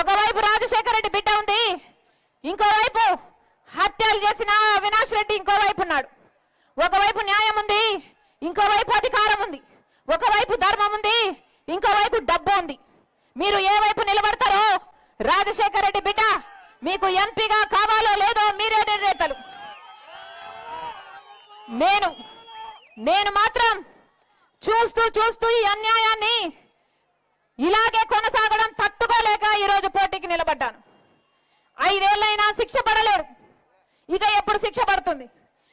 ఒకవైపు రాజశేఖర రెడ్డి బిడ్డ ఉంది, ఇంకోవైపు హత్యలు చేసిన అవినాష్ రెడ్డి ఇంకోవైపు ఉన్నాడు. ఒకవైపు న్యాయం ఉంది, ఇంకోవైపు అధికారం ఉంది. ఒకవైపు ధర్మం ఉంది, ఇంకోవైపు డబ్బు ఉంది. మీరు ఏ వైపు నిలబడతారో రాజశేఖర రెడ్డి బిడ్డ మీకు ఎంపీగా కావాలో లేదో మీరే నిర్ణేతలు. నేను మాత్రం చూస్తూ ఈ అన్యాయాన్ని ఇలాగే కొనసాగడం తట్టుకోలేక ఈరోజు పోటీకి నిలబడ్డాను. 5 ఏళ్ళైనా శిక్ష పడలేరు, ఇక ఎప్పుడు శిక్ష పడుతుంది?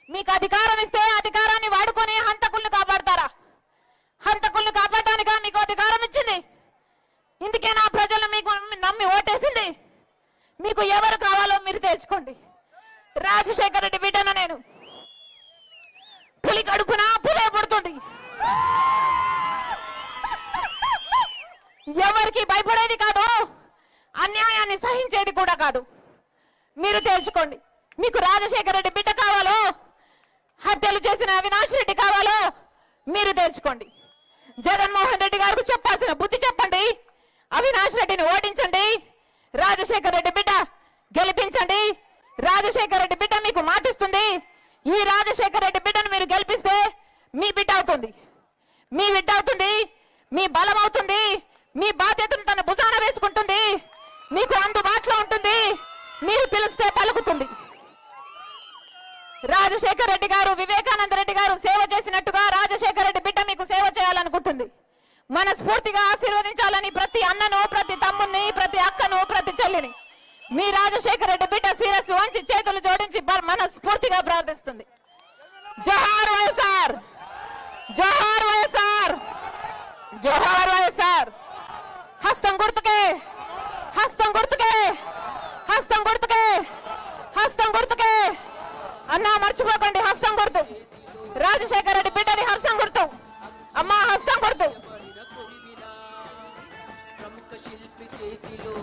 మీకు అధికారం ఇస్తే అధికారాన్ని వాడుకొని హంతకుల్ని కాపాడతారా? హంతకుల్ని కాపాడటానికా మీకు అధికారం ఇచ్చింది? ఇందుకేనా ప్రజలు మీకు నమ్మి ఓటేసింది? మీకు ఎవరు కావాలో మీరు తెచ్చుకోండి. రాజశేఖర రెడ్డి బిడ్డను నేను. పులి కడుపున పులే పుడుతుంది. ఎవరికి భయపడేది కాదు, అన్యాయాన్ని సహించేది కూడా కాదు. మీరు తేల్చుకోండి. మీకు రాజశేఖర రెడ్డి బిడ్డ కావాలో, హత్యలు చేసిన అవినాష్ రెడ్డి కావాలో మీరు తేల్చుకోండి. జగన్మోహన్ రెడ్డి గారికి చెప్పాల్సిన బుద్ధి చెప్పండి. అవినాష్ రెడ్డిని ఓడించండి, రాజశేఖర రెడ్డి బిడ్డ గెలిపించండి. రాజశేఖర రెడ్డి బిడ్డ మీకు మాటిస్తుంది. ఈ రాజశేఖర రెడ్డి బిడ్డను మీరు గెలిపిస్తే మీ బిడ్డ అవుతుంది, మీ బిడ్డ అవుతుంది, మీ బలం అవుతుంది, మీ బాధ్యతను తన భుజాన వేసుకుంటుంది, మీకు అందుబాటులో ఉంటుంది, మీరు పిలిస్తే పలుకుతుంది. రాజశేఖర రెడ్డి గారు, వివేకానంద రెడ్డి గారు సేవ చేసినట్టుగా రాజశేఖర రెడ్డి బిడ్డ మీకు సేవ చేయాలనుకుంటుంది. మనస్ఫూర్తిగా ఆశీర్వదించాలని ప్రతి అన్నను, ప్రతి తమ్ముని, ప్రతి అక్కను, ప్రతి చెల్లిని మీ రాజశేఖర రెడ్డి బిడ్డ శిరస్సు వంచి చేతులు జోడించి మనస్ఫూర్తిగా ప్రార్థిస్తుంది. జోహార్ వైఎస్ఆర్, జోహార్ వైఎస్ఆర్, జోహార్ వైఎస్ఆర్. హస్తం గుర్తుకే, హస్తం గుర్తుకే, హస్తం గుర్తుకే, హస్తం గుర్తుకే. అన్నా మర్చిపోకండి, హస్తం గుర్తు. రాజశేఖర రెడ్డి బిడ్డని హస్తం గుర్తు. అమ్మా హస్తం గుర్తు. ప్రముఖ శిల్పి చేతిలో